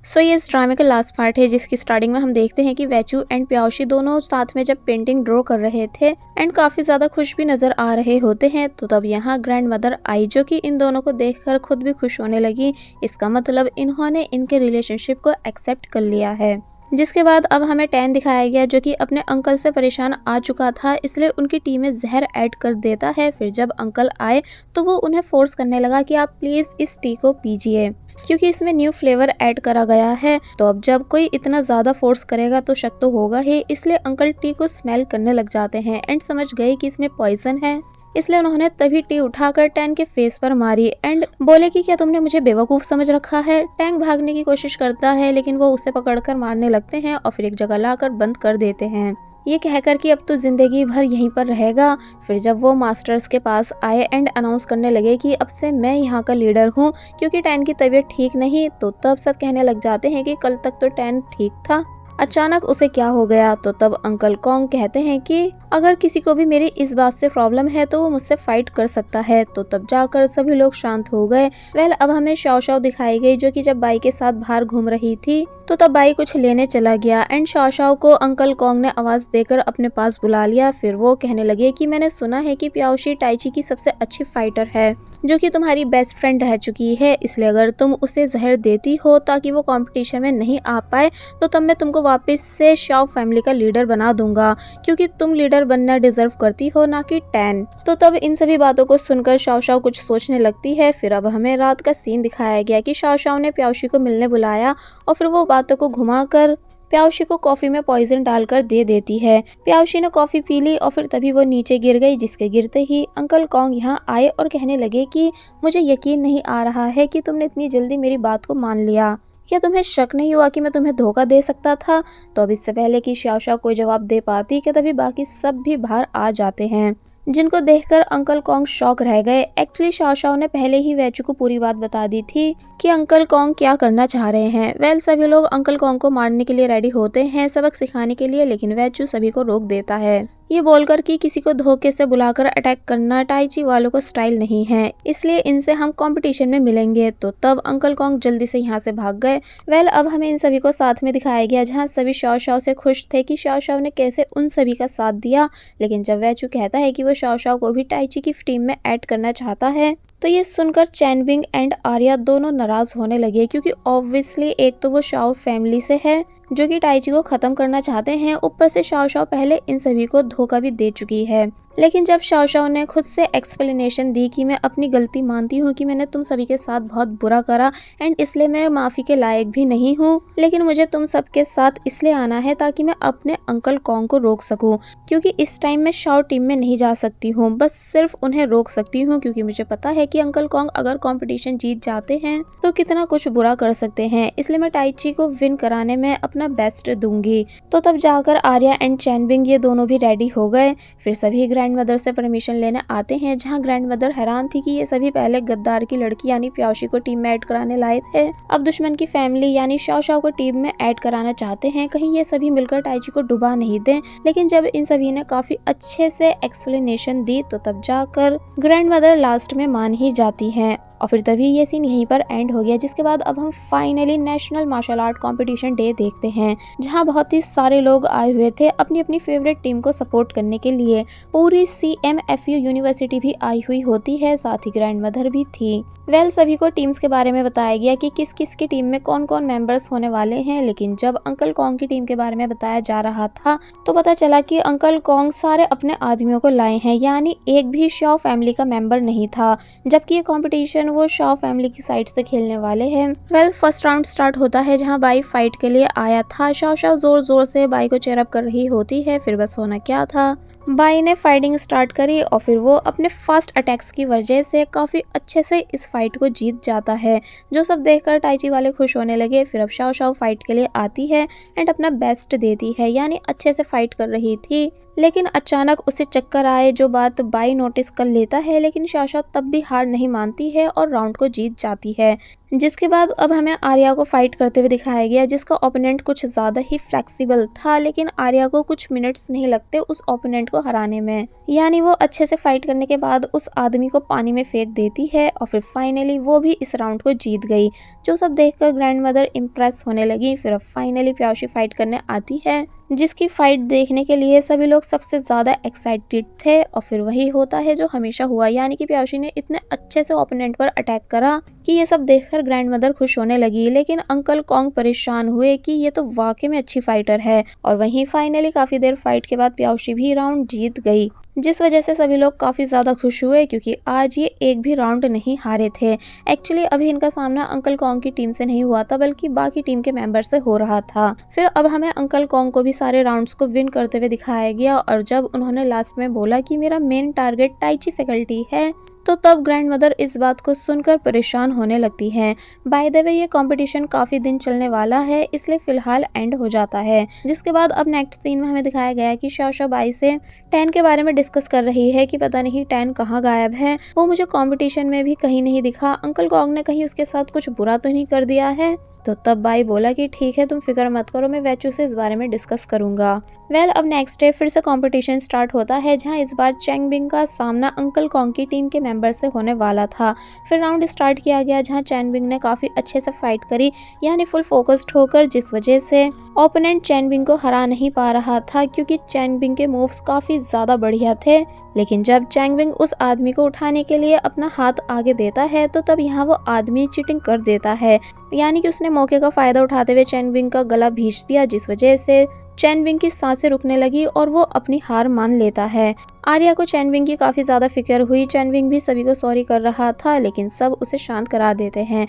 सो ये इस ड्रामे का लास्ट पार्ट है जिसकी स्टार्टिंग में हम देखते हैं कि वैचू एंड प्याओशी दोनों साथ में जब पेंटिंग ड्रॉ कर रहे थे एंड काफी ज्यादा खुश भी नजर आ रहे होते हैं। तो तब यहाँ ग्रैंड मदर आई जो कि इन दोनों को देखकर खुद भी खुश होने लगी। इसका मतलब इन्होंने इनके रिलेशनशिप को एक्सेप्ट कर लिया है। जिसके बाद अब हमें टैन दिखाया गया जो कि अपने अंकल से परेशान आ चुका था, इसलिए उनकी टी में जहर ऐड कर देता है। फिर जब अंकल आए तो वो उन्हें फोर्स करने लगा कि आप प्लीज इस टी को पीजिए क्योंकि इसमें न्यू फ्लेवर ऐड करा गया है। तो अब जब कोई इतना ज्यादा फोर्स करेगा तो शक तो होगा ही, इसलिए अंकल टी को स्मेल करने लग जाते हैं एंड समझ गए कि इसमें पॉइजन है। इसलिए उन्होंने तभी टी उठाकर टैन के फेस पर मारी एंड बोले कि क्या तुमने मुझे बेवकूफ समझ रखा है। टैंक भागने की कोशिश करता है लेकिन वो उसे पकड़कर मारने लगते हैं और फिर एक जगह लाकर बंद कर देते हैं, ये कहकर कि अब तो जिंदगी भर यहीं पर रहेगा। फिर जब वो मास्टर्स के पास आए एंड अनाउंस करने लगे कि अब से मैं यहाँ का लीडर हूँ क्योंकि टैन की तबीयत ठीक नहीं, तो तब सब कहने लग जाते हैं कि कल तक तो टैन ठीक था, अचानक उसे क्या हो गया। तो तब अंकल कॉन्ग कहते हैं कि अगर किसी को भी मेरी इस बात से प्रॉब्लम है तो वो मुझसे फाइट कर सकता है। तो तब जाकर सभी लोग शांत हो गए। अब हमें शाओ शाओ दिखाई गई जो कि जब बाई के साथ बाहर घूम रही थी तो तब बाई कुछ लेने चला गया एंड शाओ शाओ को अंकल कॉन्ग ने आवाज देकर अपने पास बुला लिया। फिर वो कहने लगे कि मैंने सुना है कि प्याओशी टाइची की सबसे अच्छी फाइटर है जो कि तुम्हारी बेस्ट फ्रेंड रह चुकी है, इसलिए अगर तुम उसे जहर देती हो ताकि वो कंपटीशन में नहीं आ पाए तो तब मैं तुमको वापस से शाओ फैमिली का लीडर बना दूंगा क्योंकि तुम लीडर बनना डिजर्व करती हो, ना कि टैन। तो तब इन सभी बातों को सुनकर शाओ शाओ कुछ सोचने लगती है। फिर अब हमें रात का सीन दिखाया गया कि शाओ शाओ ने प्याओशी को मिलने बुलाया और फिर वो बातों को घुमाकर प्याओशी को कॉफी में पॉइजन डालकर दे देती है। प्याओशी ने कॉफी पी ली और फिर तभी वो नीचे गिर गई, जिसके गिरते ही अंकल कॉन्ग यहाँ आए और कहने लगे कि मुझे यकीन नहीं आ रहा है कि तुमने इतनी जल्दी मेरी बात को मान लिया। क्या तुम्हें शक नहीं हुआ कि मैं तुम्हें धोखा दे सकता था। तो अब इससे पहले कि शाओ शाओ कोई जवाब दे पाती कि तभी बाकी सब भी बाहर आ जाते हैं जिनको देखकर अंकल कॉन्ग शॉक रह गए। एक्चुअली शाओ शाओ ने पहले ही वैचू को पूरी बात बता दी थी कि अंकल कॉन्ग क्या करना चाह रहे हैं। सभी लोग अंकल कॉन्ग को मारने के लिए रेडी होते हैं, सबक सिखाने के लिए, लेकिन वैचू सभी को रोक देता है ये बोलकर कि किसी को धोखे से बुलाकर अटैक करना टाइची वालों को स्टाइल नहीं है, इसलिए इनसे हम कंपटीशन में मिलेंगे। तो तब अंकल कॉन्ग जल्दी से यहाँ से भाग गए। अब हमें इन सभी को साथ में दिखाया गया जहाँ सभी शाओ शाओ से खुश थे कि शाओ शाओ ने कैसे उन सभी का साथ दिया। लेकिन जब वैचू कहता है कि वो शाओ शाओ को भी टाइची की टीम में ऐड करना चाहता है तो ये सुनकर चैनबिंग एंड आर्या दोनों नाराज होने लगे क्योंकि ऑब्वियसली एक तो वो शाओ फैमिली से है जो कि टाइची को खत्म करना चाहते हैं, ऊपर से शाओ शाओ पहले इन सभी को धोखा भी दे चुकी है। लेकिन जब शाओ शाओ ने खुद से एक्सप्लेनेशन दी कि मैं अपनी गलती मानती हूँ कि मैंने तुम सभी के साथ बहुत बुरा करा एंड इसलिए मैं माफी के लायक भी नहीं हूँ, लेकिन मुझे तुम सबके साथ इसलिए आना है ताकि मैं अपने अंकल कॉन्ग को रोक सकूं क्योंकि इस टाइम मैं शाओ टीम में नहीं जा सकती हूँ, बस सिर्फ उन्हें रोक सकती हूँ क्योंकि मुझे पता है कि अंकल कॉन्ग अगर कंपटीशन जीत जाते हैं तो कितना कुछ बुरा कर सकते हैं, इसलिए मैं टाइची को विन कराने में अपना बेस्ट दूंगी। तो तब जाकर आर्या एंड चैनबिंग ये दोनों भी रेडी हो गए। फिर सभी ग्रैंड मदर से परमिशन लेने आते हैं जहां ग्रैंड मदर हैरान थी कि ये सभी पहले गद्दार की लड़की यानी प्याओशी को टीम में ऐड कराने लाए थे, अब दुश्मन की फैमिली यानी शाओ शाओ को टीम में ऐड कराना चाहते हैं, कहीं ये सभी मिलकर टाइची को डुबा नहीं दें। लेकिन जब इन सभी ने काफी अच्छे से एक्सप्लेनेशन दी तो तब जाकर ग्रैंड मदर लास्ट में मान ही जाती है और फिर तभी ये सीन यहीं पर एंड हो गया। जिसके बाद अब हम finally national martial art competition day देखते हैं जहां बहुत ही सारे लोग आए हुए थे अपनी अपनी फेवरेट टीम को सपोर्ट करने के लिए। पूरी CMFU यूनिवर्सिटी भी आई हुई होती है, साथ ही ग्रैंड मदर भी थी। सभी को टीम्स के बारे में बताया गया कि किस किस की टीम में कौन कौन मेंबर्स होने वाले हैं। लेकिन जब अंकल कॉन्ग की टीम के बारे में बताया जा रहा था तो पता चला कि अंकल कॉन्ग सारे अपने आदमियों को लाए हैं, यानी एक भी शाओ फैमिली का मेंबर नहीं था, जबकि ये कंपटीशन वो शाओ फैमिली की साइड से खेलने वाले हैं। फर्स्ट राउंड स्टार्ट होता है जहां बाई फाइट के लिए आया था। शाओ शाओ जोर जोर से बाई को चेयर अप कर रही होती है। फिर बस होना क्या था, बाई ने फाइटिंग स्टार्ट करी और फिर वो अपने फास्ट अटैक्स की वजह से काफी अच्छे से इस फाइट को जीत जाता है, जो सब देखकर टाइची वाले खुश होने लगे। फिर अब शाओ शाओ फाइट के लिए आती है एंड अपना बेस्ट देती है, यानी अच्छे से फाइट कर रही थी। लेकिन अचानक उसे चक्कर आए, जो बात बाई नोटिस कर लेता है, लेकिन शाओ शाओ तब भी हार नहीं मानती है और राउंड को जीत जाती है। जिसके बाद अब हमें आर्या को फाइट करते हुए दिखाया गया जिसका ओपोनेंट कुछ ज्यादा ही फ्लेक्सिबल था, लेकिन आर्या को कुछ मिनट्स नहीं लगते उस ओपोनेंट को हराने में, यानी वो अच्छे से फाइट करने के बाद उस आदमी को पानी में फेंक देती है और फिर फाइनली वो भी इस राउंड को जीत गई, जो सब देखकर ग्रैंड मदर इम्प्रेस होने लगी। फिर अब फाइनली प्याओशी फाइट करने आती है, जिसकी फाइट देखने के लिए सभी लोग सबसे ज्यादा एक्साइटेड थे। और फिर वही होता है जो हमेशा हुआ, यानी कि प्याओशी ने इतने अच्छे से ओपोनेंट पर अटैक करा कि ये सब देखकर ग्रैंड मदर खुश होने लगी। लेकिन अंकल कॉन्ग परेशान हुए कि ये तो वाकई में अच्छी फाइटर है। और वहीं फाइनली काफी देर फाइट के बाद प्याओशी भी राउंड जीत गई, जिस वजह से सभी लोग काफी ज्यादा खुश हुए क्योंकि आज ये एक भी राउंड नहीं हारे थे। एक्चुअली अभी इनका सामना अंकल कॉन्ग की टीम से नहीं हुआ था, बल्कि बाकी टीम के मेंबर से हो रहा था। फिर अब हमें अंकल कॉन्ग को भी सारे राउंड्स को विन करते हुए दिखाया गया। और जब उन्होंने लास्ट में बोला कि मेरा मेन टारगेट टाइची फैकल्टी है, तो तब ग्रैंड मदर इस बात को सुनकर परेशान होने लगती है। बाय द वे ये कंपटीशन काफी दिन चलने वाला है, इसलिए फिलहाल एंड हो जाता है। जिसके बाद अब नेक्स्ट सीन में हमें दिखाया गया कि शाओ बाई से टैन के बारे में डिस्कस कर रही है कि पता नहीं टैन कहाँ गायब है, वो मुझे कंपटीशन में भी कहीं नहीं दिखा। अंकल कॉन्ग ने कहीं उसके साथ कुछ बुरा तो नहीं कर दिया है? तो तब बाई बोला कि ठीक है, तुम फिक्र मत करो, मैं वेचू से इस बारे में डिस्कस करूंगा। अब नेक्स्ट डे फिर से कंपटीशन स्टार्ट होता है, जहां इस बार चैंग बिंग का सामना अंकल कॉन्ग की टीम के मेंबर से होने वाला था। फिर राउंड स्टार्ट किया गया, जहां चैंग बिंग ने काफी अच्छे से फाइट करी, यानी फुल फोकस्ड होकर, जिस वजह से ओपोनेंट चैंग बिंग को हरा नहीं पा रहा था क्योंकि चैंग बिंग के मूव्स काफी ज्यादा बढ़िया थे। लेकिन जब चैंग बिंग उस आदमी को उठाने के लिए अपना हाथ आगे देता है, तो तब यहाँ वो आदमी चीटिंग कर देता है, यानी कि उसने मौके का फायदा उठाते हुए चैंग बिंग का गला भींच दिया, जिस वजह से चैन बिंग की सांसें रुकने लगी और वो अपनी हार मान लेता है। आर्या को चैन बिंग की काफी ज्यादा फिक्र हुई। चैन बिंग भी सभी को सॉरी कर रहा था, लेकिन सब उसे शांत करा देते हैं।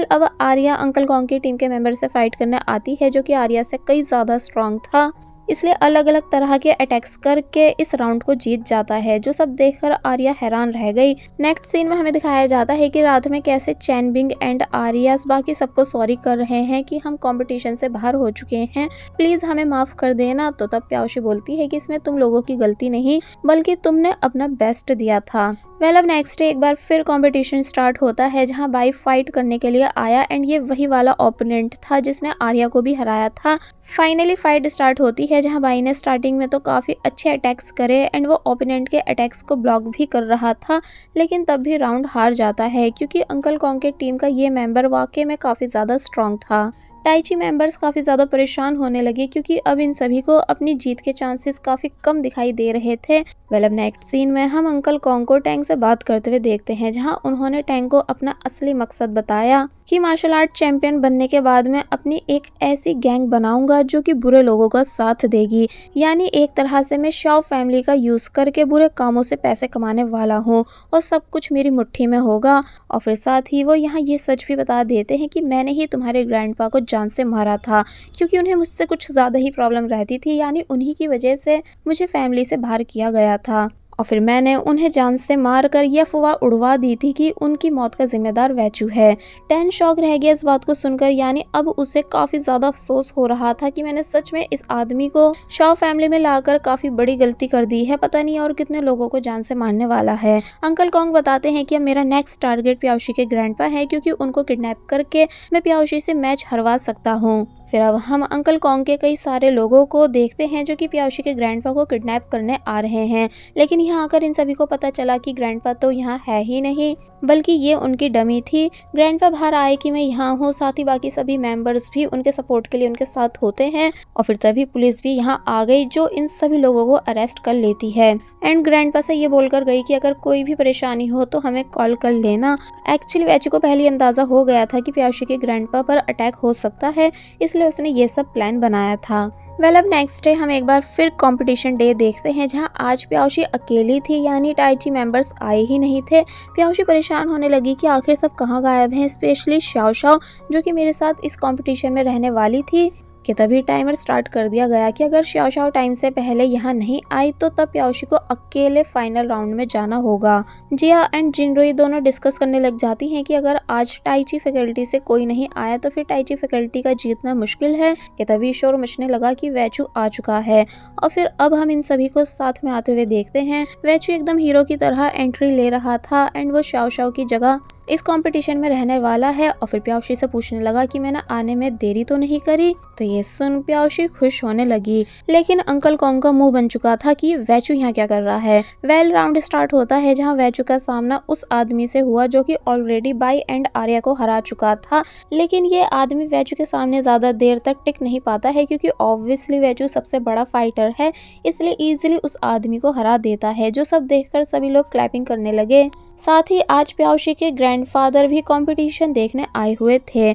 अब आर्या अंकल कॉन्ग की टीम के मेंबर से फाइट करने आती है, जो कि आर्या से कई ज्यादा स्ट्रांग था, इसलिए अलग अलग तरह के अटैक्स करके इस राउंड को जीत जाता है, जो सब देखकर आर्या हैरान रह गई। नेक्स्ट सीन में हमें दिखाया जाता है कि रात में कैसे चैन बिंग एंड आर्या बाकी सबको सॉरी कर रहे हैं कि हम कंपटीशन से बाहर हो चुके हैं, प्लीज हमें माफ कर देना। तो तब प्याओशी बोलती है कि इसमें तुम लोगों की गलती नहीं, बल्कि तुमने अपना बेस्ट दिया था। अब नेक्स्ट डे एक बार फिर कंपटीशन स्टार्ट होता है, जहां बाई फाइट करने के लिए आया एंड ये वही वाला ओपोनेंट था जिसने आर्या को भी हराया था। फाइनली फाइट स्टार्ट होती है, जहां बाई ने स्टार्टिंग में तो काफी अच्छे अटैक्स करे एंड वो ओपोनेंट के अटैक्स को ब्लॉक भी कर रहा था, लेकिन तब भी राउंड हार जाता है क्योंकि अंकल कॉन्ग के टीम का ये मेंबर वाकई में काफी ज्यादा स्ट्रांग था। टाइची मेंबर्स काफी ज्यादा परेशान होने लगे क्योंकि अब इन सभी को अपनी जीत के चांसेस काफी कम दिखाई दे रहे थे। अब नेक्स्ट सीन में हम अंकल कॉन्ग को टैंग से बात करते हुए देखते हैं, जहां उन्होंने टैंग को अपना असली मकसद बताया कि मार्शल आर्ट चैंपियन बनने के बाद मैं अपनी एक ऐसी गैंग बनाऊंगा जो कि बुरे लोगों का साथ देगी, यानी एक तरह से मैं शाओ फैमिली का यूज करके बुरे कामों से पैसे कमाने वाला हूँ और सब कुछ मेरी मुट्ठी में होगा। और फिर साथ ही वो यहाँ ये सच भी बता देते हैं कि मैंने ही तुम्हारे ग्रैंडपा को जान से मारा था, क्योंकि उन्हें मुझसे कुछ ज्यादा ही प्रॉब्लम रहती थी, यानी उन्हीं की वजह से मुझे फैमिली से बाहर किया गया था। और फिर मैंने उन्हें जान से मार कर यह अफवाह उड़वा दी थी कि उनकी मौत का जिम्मेदार वेचू है। टैन शॉक रह गया इस बात को सुनकर, यानी अब उसे काफी ज्यादा अफसोस हो रहा था कि मैंने सच में इस आदमी को शाओ फैमिली में लाकर काफी बड़ी गलती कर दी है, पता नहीं और कितने लोगों को जान से मारने वाला है। अंकल कॉन्ग बताते हैं कि अब मेरा नेक्स्ट टारगेट प्याओशी के ग्रैंडपा है, क्योंकि उनको किडनैप करके मैं प्याओशी से मैच हरवा सकता हूँ। फिर अब हम अंकल कॉन्ग के कई सारे लोगों को देखते हैं जो कि प्याओशी के ग्रैंडपा को किडनैप करने आ रहे हैं, लेकिन यहाँ आकर इन सभी को पता चला कि ग्रैंडपा तो यहाँ है ही नहीं, बल्कि ये उनकी डमी थी। ग्रैंडपा बाहर आए कि मैं यहाँ हूँ, साथ ही बाकी सभी मेंबर्स भी उनके सपोर्ट के लिए उनके साथ होते हैं। और फिर तभी पुलिस भी यहाँ आ गई, जो इन सभी लोगों को अरेस्ट कर लेती है एंड ग्रैंडपा से ये बोलकर गई कि अगर कोई भी परेशानी हो तो हमें कॉल कर लेना। एक्चुअली वेचू को पहले अंदाजा हो गया था कि प्याओशी के ग्रैंडपा पर अटैक हो सकता है, इसलिए उसने ये सब प्लान बनाया था। अब नेक्स्ट डे हम एक बार फिर कंपटीशन डे देखते हैं, जहां आज प्याओशी अकेली थी, यानी टाइची मेंबर्स आए ही नहीं थे। प्याओशी परेशान होने लगी कि आखिर सब कहाँ गायब हैं, स्पेशली शाओ शाओ जो कि मेरे साथ इस कंपटीशन में रहने वाली थी। कि तभी टाइमर स्टार्ट कर दिया गया कि अगर शाओ शाओ टाइम से पहले यहाँ नहीं आई तो तब प्याओशी को अकेले फाइनल राउंड में जाना होगा। जिया एंड जिनरुई दोनों डिस्कस करने लग जाती हैं कि अगर आज टाइची फैकल्टी से कोई नहीं आया तो फिर टाइची फैकल्टी का जीतना मुश्किल है। कि तभी शोर मचने लगा कि वेचू आ चुका है। और फिर अब हम इन सभी को साथ में आते हुए देखते हैं। वेचू एकदम हीरो की तरह एंट्री ले रहा था एंड वो शाओ शाओ की जगह इस कंपटीशन में रहने वाला है और फिर प्याओशी से पूछने लगा कि मैंने आने में देरी तो नहीं करी। तो ये सुन प्याओशी खुश होने लगी, लेकिन अंकल कॉन्ग का मुंह बन चुका था कि वैचू यहाँ क्या कर रहा है। राउंड स्टार्ट होता है जहाँ वैचू का सामना उस आदमी से हुआ जो कि ऑलरेडी बाई एंड आर्या को हरा चुका था। लेकिन ये आदमी वैचू के सामने ज्यादा देर तक टिक नहीं पाता है क्योंकि ऑब्वियसली वैचू सबसे बड़ा फाइटर है, इसलिए इजीली उस आदमी को हरा देता है, जो सब देखकर सभी लोग क्लैपिंग करने लगे। साथ ही आज प्याओशी के ग्रैंडफादर भी कंपटीशन देखने आए हुए थे।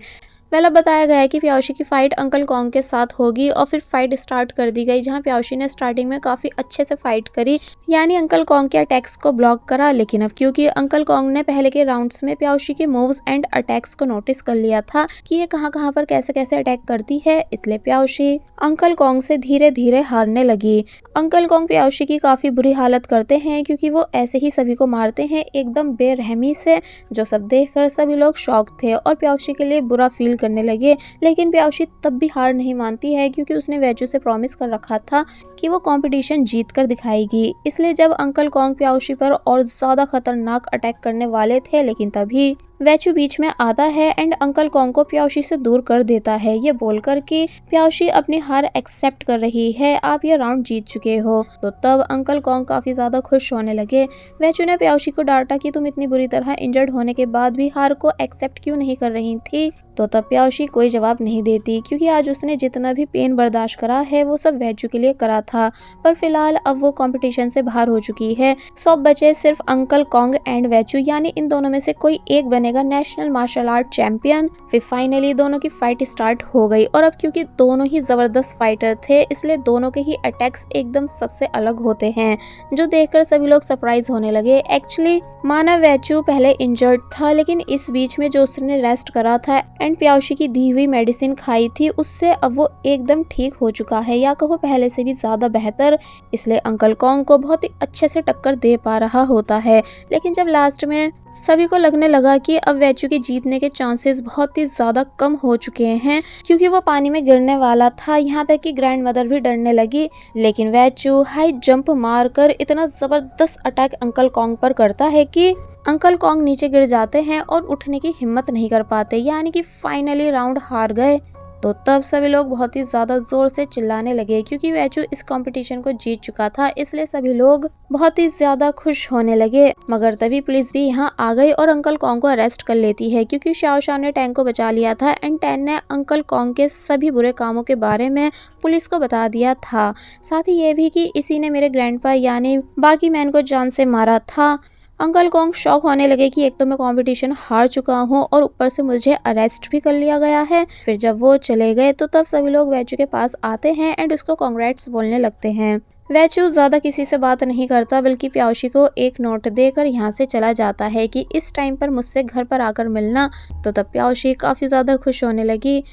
अब बताया गया है कि प्याओशी की फाइट अंकल कॉन्ग के साथ होगी और फिर फाइट स्टार्ट कर दी गई, जहां प्याओशी ने स्टार्टिंग में काफी अच्छे से फाइट करी, यानी अंकल कॉन्ग के अटैक्स को ब्लॉक करा। लेकिन अब क्योंकि अंकल कॉन्ग ने पहले के राउंड्स में प्याओशी के मूव्स एंड अटैक्स को नोटिस कर लिया था कि ये कहां पर कैसे कैसे अटैक करती है, इसलिए प्याओशी अंकल कॉन्ग से धीरे धीरे हारने लगी। अंकल कॉन्ग प्याओशी की काफी बुरी हालत करते हैं क्योंकि वो ऐसे ही सभी को मारते हैं एकदम बेरहमी से, जो सब देखकर सभी लोग शॉक थे और प्याओशी के लिए बुरा फील करने लगे। लेकिन प्याओशी तब भी हार नहीं मानती है क्योंकि उसने वैचू से प्रॉमिस कर रखा था कि वो कंपटीशन जीत कर दिखाएगी। इसलिए जब अंकल कॉन्ग प्याओशी पर और ज्यादा खतरनाक अटैक करने वाले थे, लेकिन तभी वैचू बीच में आता है एंड अंकल कॉन्ग को प्याओशी से दूर कर देता है, ये बोलकर कि प्याओशी अपनी हार एक्सेप्ट कर रही है, आप ये राउंड जीत चुके हो। तो तब अंकल कॉन्ग काफी ज्यादा खुश होने लगे। वैचू ने प्याओशी को डांटा कि तुम इतनी बुरी तरह इंजर्ड होने के बाद भी हार को एक्सेप्ट क्यों नहीं कर रही थी। तो तब प्याओशी कोई जवाब नहीं देती क्योंकि आज उसने जितना भी पेन बर्दाश्त करा है वो सब वैचू के लिए करा था। पर फिलहाल अब वो कंपटीशन से बाहर हो चुकी है। सो बचे सिर्फ अंकल कॉन्ग एंड वैचू, यानी इन दोनों में से कोई एक बनेगा नेशनल मार्शल आर्ट चैंपियन। फिर फाइनली दोनों की फाइट स्टार्ट हो गई और अब क्योंकि दोनों ही जबरदस्त फाइटर थे, इसलिए दोनों के ही अटैक्स एकदम सबसे अलग होते हैं, जो देखकर सभी लोग सरप्राइज होने लगे। एक्चुअली माना वैचू पहले इंजर्ड था, लेकिन इस बीच में जो उसने रेस्ट करा था एंड प्याओशी की दी हुई मेडिसिन खाई थी, उससे अब वो एकदम ठीक हो चुका है, या कहो पहले से भी ज्यादा बेहतर। इसलिए अंकल कॉन्ग को बहुत ही अच्छे से टक्कर दे पा रहा होता है। लेकिन जब लास्ट में सभी को लगने लगा कि अब वैचू के जीतने के चांसेस बहुत ही ज्यादा कम हो चुके हैं क्योंकि वो पानी में गिरने वाला था, यहाँ तक कि ग्रैंड मदर भी डरने लगी। लेकिन वैचू हाई जंप मारकर इतना जबरदस्त अटैक अंकल कॉन्ग पर करता है कि अंकल कॉन्ग नीचे गिर जाते हैं और उठने की हिम्मत नहीं कर पाते, यानी कि फाइनली राउंड हार गए। तो तब सभी लोग बहुत ही ज्यादा जोर से चिल्लाने लगे क्योंकि वैचू इस कंपटीशन को जीत चुका था, इसलिए सभी लोग बहुत ही ज्यादा खुश होने लगे। मगर तभी पुलिस भी यहाँ आ गई और अंकल कॉन्ग को अरेस्ट कर लेती है क्योंकि शाओ शाओ ने टैन को बचा लिया था एंड टैन ने अंकल कॉन्ग के सभी बुरे कामों के बारे में पुलिस को बता दिया था। साथ ही ये भी कि इसी ने मेरे ग्रैंडपा यानी बाकी मैन को जान से मारा था। अंकल कॉन्ग शॉक होने लगे कि एक तो मैं कंपटीशन हार चुका हूँ और ऊपर से मुझे अरेस्ट भी कर लिया गया है। फिर जब वो चले गए तो तब सभी लोग वैचू के पास आते हैं एंड उसको कांग्रेट्स बोलने लगते हैं। वैचू ज्यादा किसी से बात नहीं करता बल्कि प्याओशी को एक नोट देकर यहाँ से चला जाता है कि इस टाइम पर मुझसे घर पर आकर मिलना। तो तब प्याओशी काफी ज्यादा खुश होने लगी।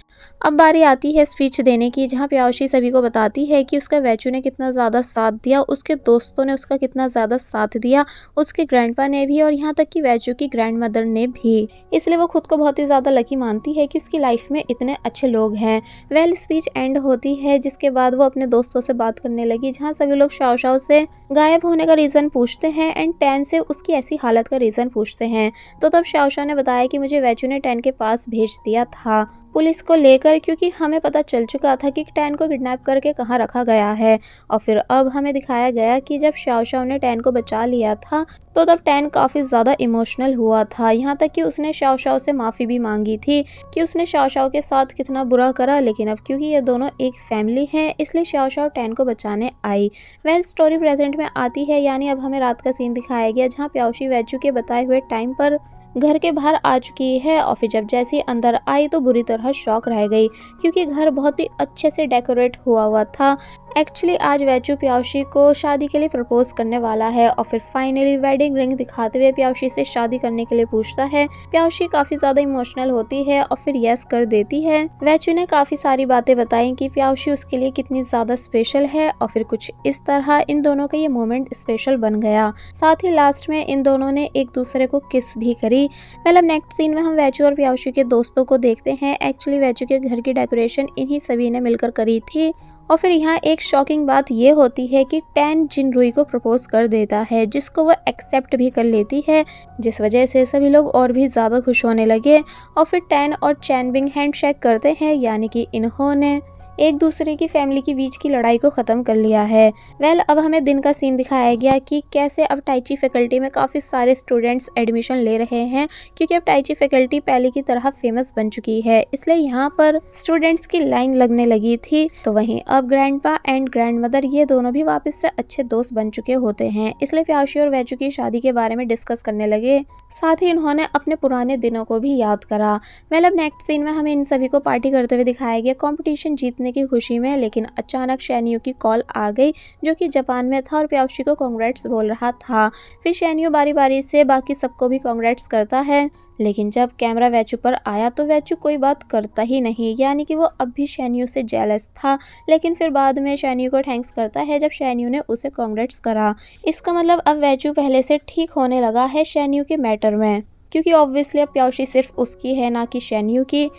अब बारी आती है स्पीच देने की, जहाँ प्याओशी सभी को बताती है कि उसका वैचू ने कितना ज्यादा साथ दिया, उसके दोस्तों ने उसका कितना ज्यादा साथ दिया, उसके ग्रैंडपा ने भी और यहाँ तक कि वैचू की ग्रैंड मदर ने भी। इसलिए वो खुद को बहुत ही ज्यादा लकी मानती है कि उसकी लाइफ में इतने अच्छे लोग हैं। स्पीच एंड होती है जिसके बाद वो अपने दोस्तों से बात करने लगी, जहाँ सभी लोग शाओ शाओ से गायब होने का रीजन पूछते हैं एंड टैन से उसकी ऐसी हालत का रीजन पूछते हैं। तो तब शाओ शाओ ने बताया कि मुझे वैचू ने टैन के पास भेज दिया था पुलिस को लेकर, क्योंकि हमें पता चल चुका था कि टैन को किडनैप करके कहाँ रखा गया है। और फिर अब हमें दिखाया गया कि जब शाओ शाओ ने टैन को बचा लिया था तो तब टैन काफी ज्यादा इमोशनल हुआ था, यहाँ तक कि उसने शाओ शाओ से माफी भी मांगी थी कि उसने शाओ शाओ के साथ कितना बुरा करा। लेकिन अब क्योंकि ये दोनों एक फैमिली है, इसलिए शाओ शाओ टैन को बचाने आई। स्टोरी प्रेजेंट में आती है, यानी अब हमें रात का सीन दिखाया गया जहाँ प्याओशी वैचू के बताए हुए टाइम पर घर के बाहर आ चुकी है। और फिर जब जैसे अंदर आई तो बुरी तरह शॉक रह गई क्योंकि घर बहुत ही अच्छे से डेकोरेट हुआ था। एक्चुअली आज वैचू प्याओशी को शादी के लिए प्रपोज करने वाला है और फिर फाइनली वेडिंग रिंग दिखाते हुए प्याओशी से शादी करने के लिए पूछता है। प्याओशी काफी ज्यादा इमोशनल होती है और फिर यस कर देती है। वैचू ने काफी सारी बातें बताई कि प्याओशी उसके लिए कितनी ज्यादा स्पेशल है और फिर कुछ इस तरह इन दोनों का ये मोमेंट स्पेशल बन गया। साथ ही लास्ट में इन दोनों ने एक दूसरे को किस भी करी। मतलब नेक्स्ट सीन में हम वैचू और प्याओशी के दोस्तों को देखते हैं। एक्चुअली वैचू के घर की डेकोरेशन इन्हीं सभी ने मिलकर करी थी और फिर यहाँ एक शॉकिंग बात ये होती है कि टैन जिन रुई को प्रपोज कर देता है, जिसको वो एक्सेप्ट भी कर लेती है, जिस वजह से सभी लोग और भी ज़्यादा खुश होने लगे। और फिर टैन और चैनबिंग हैंडशेक करते हैं, यानी कि इन्होंने एक दूसरे की फैमिली के बीच की लड़ाई को ख़त्म कर लिया है। अब हमें दिन का सीन दिखाया गया कि कैसे अब टाइची फैकल्टी में काफ़ी सारे स्टूडेंट्स एडमिशन ले रहे हैं, क्योंकि अब टाइची फैकल्टी पहले की तरह फेमस बन चुकी है, इसलिए यहाँ पर स्टूडेंट्स की लाइन लगने लगी थी। तो वहीं अब ग्रैंडपा एंड ग्रैंड मदर ये दोनों भी वापस से अच्छे दोस्त बन चुके होते हैं, इसलिए प्याओशी और वैचू की शादी के बारे में डिस्कस करने लगे। साथ ही इन्होंने अपने पुराने दिनों को भी याद करा। अब नेक्स्ट सीन में हमें इन सभी को पार्टी करते हुए दिखाया गया कंपटीशन जीतने की खुशी में, लेकिन अचानक शैनियो की कॉल आ गई, जो कि जापान में था और प्याओशी को कांग्रेट्स बोल रहा था। फिर शैनियो बारी बारी से बाकी सबको भी कांग्रेट्स करता है, लेकिन जब कैमरा वैचू पर आया तो वैचू कोई बात करता ही नहीं, यानी कि वो अब भी शैनियो से जेलस था। लेकिन फिर बाद में शैनियो को थैंक्स करता है जब शैनियो ने उसे कांग्रेट्स करा। इसका मतलब अब वैचू पहले से ठीक होने लगा है शैनियो के मैटर में, क्योंकि ऑब्वियसली अब प्याओशी सिर्फ उसकी है, ना कि शैनियो की।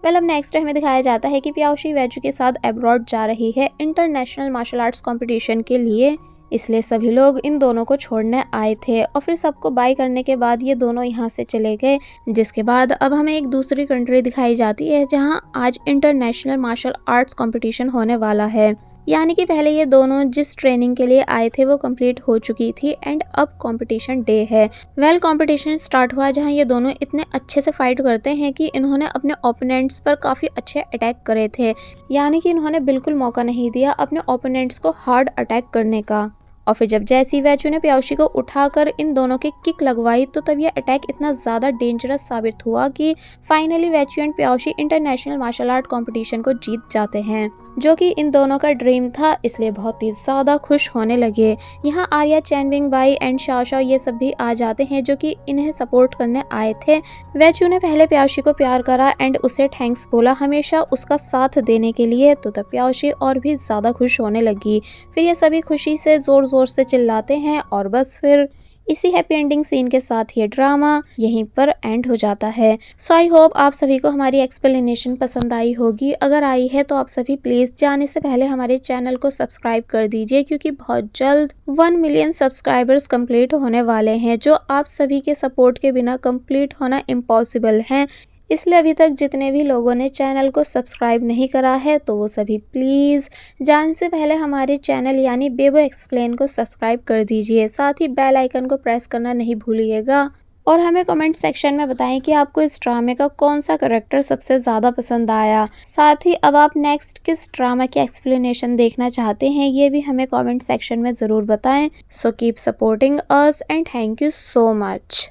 अब नेक्स्ट हमें दिखाया जाता है कि प्याओशी वैचू के साथ अब्रॉड जा रही है इंटरनेशनल मार्शल आर्ट्स कंपटीशन के लिए, इसलिए सभी लोग इन दोनों को छोड़ने आए थे। और फिर सबको बाय करने के बाद ये दोनों यहाँ से चले गए, जिसके बाद अब हमें एक दूसरी कंट्री दिखाई जाती है जहाँ आज इंटरनेशनल मार्शल आर्ट्स कंपटीशन होने वाला है, यानी कि पहले ये दोनों जिस ट्रेनिंग के लिए आए थे वो कंप्लीट हो चुकी थी एंड अब कंपटीशन डे है। कंपटीशन स्टार्ट हुआ जहां ये दोनों इतने अच्छे से फाइट करते हैं कि इन्होंने अपने ओपोनेंट्स पर काफ़ी अच्छे अटैक करे थे, यानी कि इन्होंने बिल्कुल मौका नहीं दिया अपने ओपोनेंट्स को हार्ड अटैक करने का। और फिर जब जैसी वैचू ने प्याओशी को उठाकर इन दोनों के किक लगवाई तो तब ये अटैक इतना ज़्यादा डेंजरस साबित हुआ कि फाइनली वैचू एंड प्याओशी इंटरनेशनल मार्शल आर्ट कंपटीशन को जीत जाते हैं, जो कि इन दोनों का ड्रीम था, इसलिए बहुत ही ज़्यादा खुश होने लगे। यहाँ आर्या, चैनबिंग बाई एंड शाओ ये सब भी आ जाते हैं, जो कि इन्हें सपोर्ट करने आए थे। वैचू ने पहले प्याओशी को प्यार करा एंड उसे थैंक्स बोला हमेशा उसका साथ देने के लिए, तो तब प्याओशी और भी ज़्यादा खुश होने लगी। फिर ये सभी खुशी से जोर जोर से चिल्लाते हैं और बस फिर इसी हैप्पी एंडिंग सीन के साथ ये ड्रामा यहीं पर एंड हो जाता है। सो आई होप आप सभी को हमारी एक्सप्लेनेशन पसंद आई होगी। अगर आई है तो आप सभी प्लीज जाने से पहले हमारे चैनल को सब्सक्राइब कर दीजिए, क्योंकि बहुत जल्द 1 मिलियन सब्सक्राइबर्स कंप्लीट होने वाले हैं, जो आप सभी के सपोर्ट के बिना कंप्लीट होना इम्पॉसिबल है। इसलिए अभी तक जितने भी लोगों ने चैनल को सब्सक्राइब नहीं करा है तो वो सभी प्लीज़ जाने से पहले हमारे चैनल यानी बेबो एक्सप्लेन को सब्सक्राइब कर दीजिए। साथ ही बेल आइकन को प्रेस करना नहीं भूलिएगा और हमें कमेंट सेक्शन में बताएं कि आपको इस ड्रामे का कौन सा कैरेक्टर सबसे ज़्यादा पसंद आया। साथ ही अब आप नेक्स्ट किस ड्रामा की एक्सप्लेनेशन देखना चाहते हैं ये भी हमें कमेंट सेक्शन में ज़रूर बताएं। So keep supporting us and thank you so much.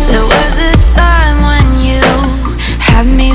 There was a time when you had me